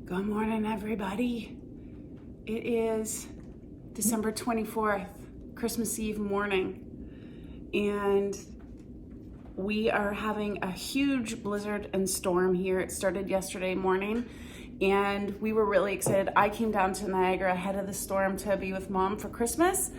Good morning, everybody. It is December 24th, Christmas Eve morning, and we are having a huge blizzard and storm here. It started yesterday morning, and we were really excited. I came down to Niagara ahead of the storm to be with Mom for Christmas,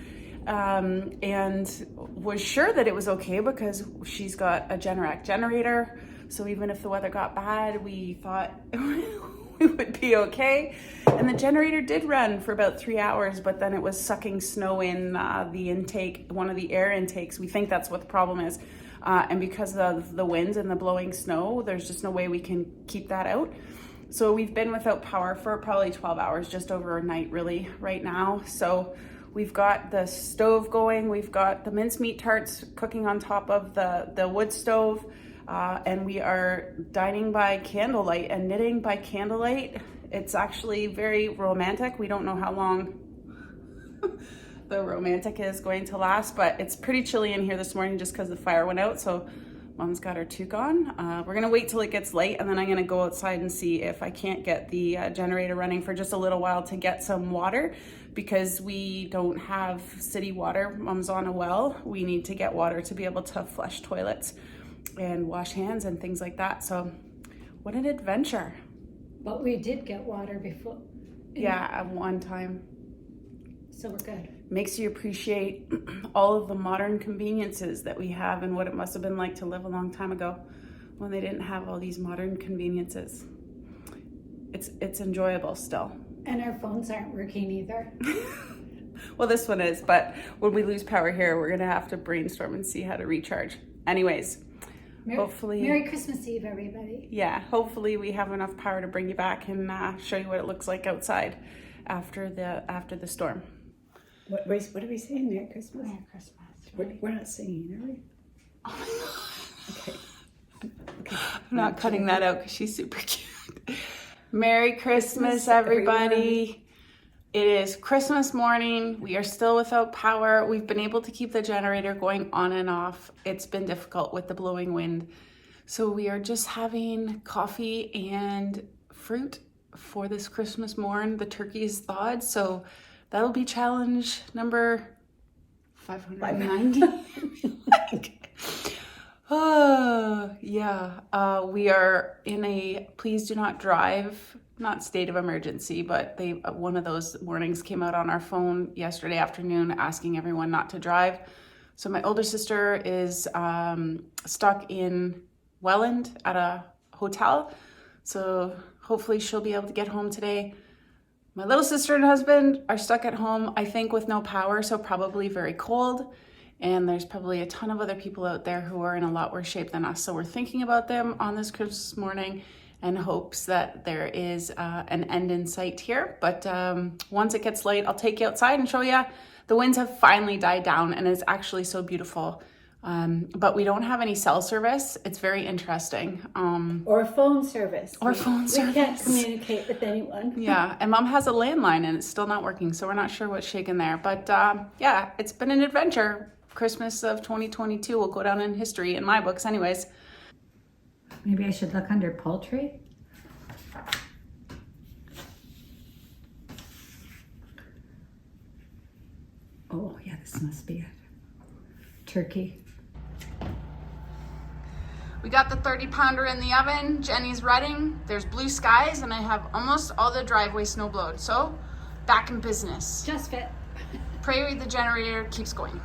and was sure that it was okay because she's got a Generac generator, so even if the weather got bad, we thought we would be okay. And the generator did run for about 3 hours, but then it was sucking snow in the intake, one of the air intakes. We think that's what the problem is. And because of the winds and the blowing snow, there's just no way we can keep that out. So we've been without power for probably 12 hours, just over a night really right now. So we've got the stove going, we've got the mincemeat tarts cooking on top of the wood stove. And we are dining by candlelight and knitting by candlelight. It's actually very romantic. We don't know how long the romantic is going to last, but it's pretty chilly in here this morning just because the fire went out. So Mom's got her toque on. We're gonna wait till it gets light, and then I'm gonna go outside and see if I can't get the generator running for just a little while to get some water, because we don't have city water. Mom's on a well. We need to get water to be able to flush toilets and wash hands and things like that. So what an adventure. But we did get water before. Yeah, at one time. So we're good. Makes you appreciate all of the modern conveniences that we have and what it must have been like to live a long time ago when they didn't have all these modern conveniences. It's enjoyable still. And our phones aren't working either. Well, this one is, but when we lose power here, we're gonna have to brainstorm and see how to recharge. Anyways, hopefully, Merry Christmas Eve, everybody. Yeah, hopefully we have enough power to bring you back and show you what it looks like outside after the storm. What are we saying? Merry Christmas? Merry Christmas. We're not singing, are we? Oh my God. Okay. I'm not cutting that out because she's super cute. Merry Christmas, everybody. It is Christmas morning. We are still without power. We've been able to keep the generator going on and off. It's been difficult with the blowing wind. So we are just having coffee and fruit for this Christmas morn. The turkey is thawed, so that'll be challenge number 590. Oh, yeah. We are in a please do not drive, not state of emergency, but one of those warnings came out on our phone yesterday afternoon asking everyone not to drive. So my older sister is stuck in Welland at a hotel. So hopefully she'll be able to get home today. My little sister and husband are stuck at home, I think, with no power, so probably very cold. And there's probably a ton of other people out there who are in a lot worse shape than us. So we're thinking about them on this Christmas morning in hopes that there is an end in sight here. But once it gets light, I'll take you outside and show you. The winds have finally died down and it's actually so beautiful. But we don't have any cell service. It's very interesting. Or phone service. Or phone service. We can't communicate with anyone. Yeah, and Mom has a landline and it's still not working, so we're not sure what's shaking there. But yeah, it's been an adventure. Christmas of 2022 will go down in history in my books anyways. Maybe I should look under poultry. Oh, yeah, this must be it. Turkey. We got the 30-pounder in the oven. Jenny's redding. There's blue skies, and I have almost all the driveway snow blowed. So, back in business. Just fit. Pray the generator keeps going.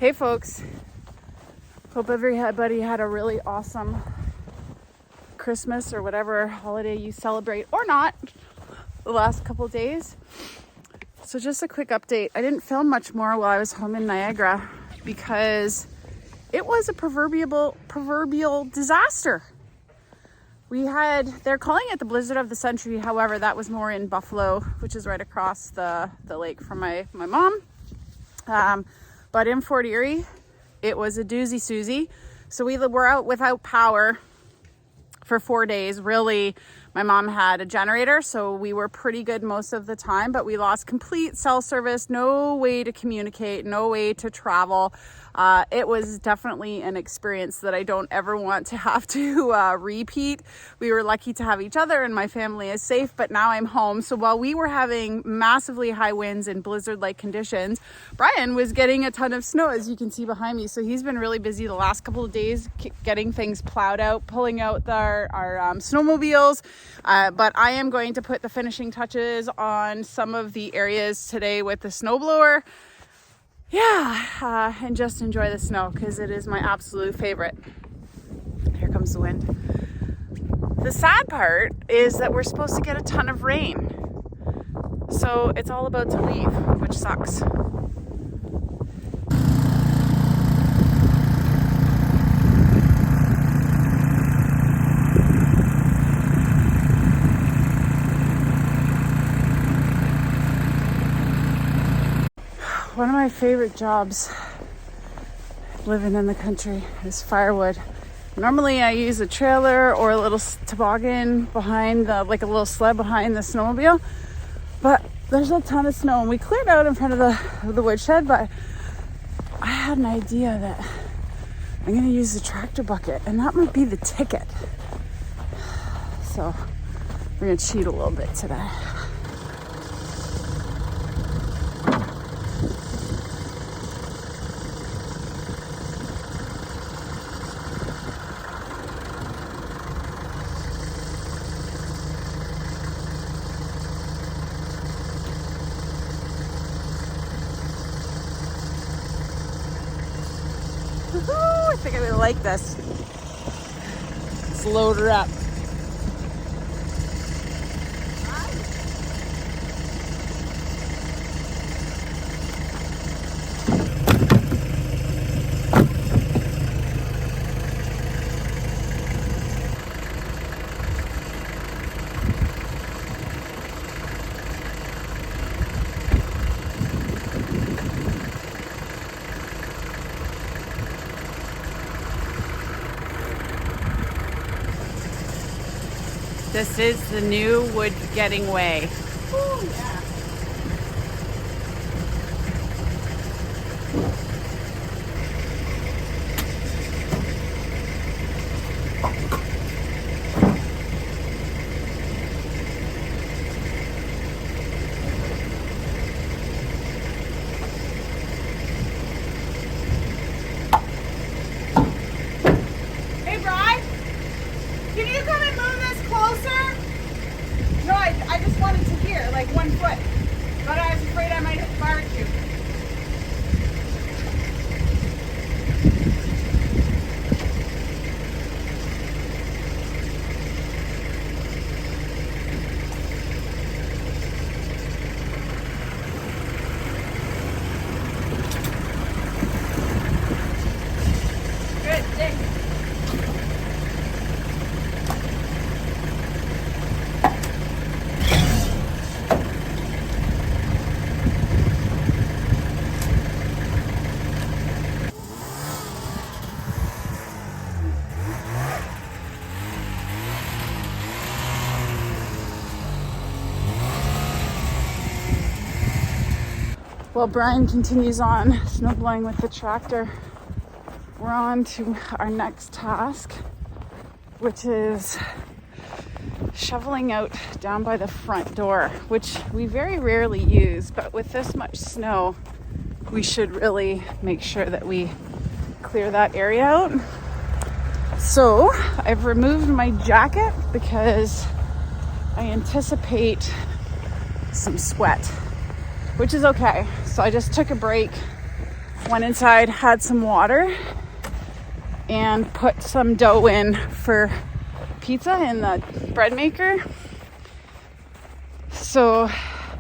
Hey folks, hope everybody had a really awesome Christmas or whatever holiday you celebrate or not the last couple days. So just a quick update. I didn't film much more while I was home in Niagara because it was a proverbial disaster. They're calling it the blizzard of the century. However, that was more in Buffalo, which is right across the lake from my mom. But in Fort Erie, it was a doozy Susie. So we were out without power for 4 days. Really, my mom had a generator, so we were pretty good most of the time, but we lost complete cell service, no way to communicate, no way to travel. It was definitely an experience that I don't ever want to have to repeat. We were lucky to have each other and my family is safe, but now I'm home. So while we were having massively high winds and blizzard-like conditions, Brian was getting a ton of snow, as you can see behind me. So he's been really busy the last couple of days getting things plowed out, pulling out our snowmobiles. But I am going to put the finishing touches on some of the areas today with the snowblower. Yeah, and just enjoy the snow because it is my absolute favorite. Here comes the wind. The sad part is that we're supposed to get a ton of rain. So it's all about to leave, which sucks. One of my favorite jobs living in the country is firewood. Normally I use a trailer or a little toboggan behind like a little sled behind the snowmobile, but there's a ton of snow and we cleared out in front of the woodshed, but I had an idea that I'm going to use the tractor bucket and that might be the ticket. So we're going to cheat a little bit today. I think I really like this. Let's load her up. This is the new wood getting way. Ooh, yeah. Hey, Bri, can you come and move this closer? No, I just wanted to hear, like 1 foot. But I was afraid I might hit the barbecue. Good, thanks. While Brian continues on snowblowing with the tractor, we're on to our next task, which is shoveling out down by the front door, which we very rarely use, but with this much snow, we should really make sure that we clear that area out. So I've removed my jacket because I anticipate some sweat, which is okay. So I just took a break Went inside, had some water, and put some dough in for pizza in the bread maker. So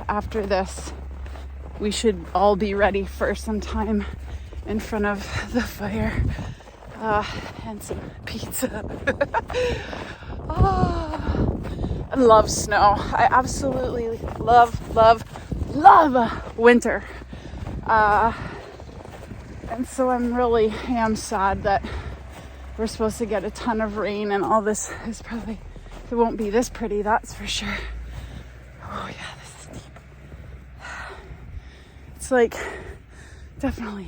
after this, we should all be ready for some time in front of the fire and some pizza. Oh, I love snow. I absolutely love winter. And so I really am sad that we're supposed to get a ton of rain, and all this is probably, it won't be this pretty, that's for sure. Oh yeah, this is deep. It's like definitely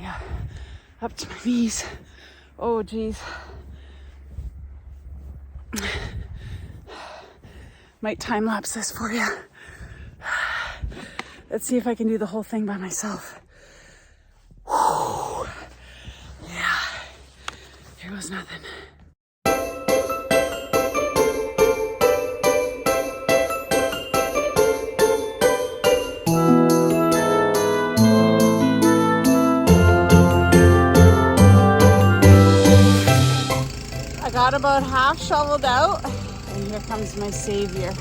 up to my knees. Oh geez. Might time lapse this for you. Let's see if I can do the whole thing by myself. Whew. Yeah, here goes nothing. I got about half shoveled out, and here comes my savior.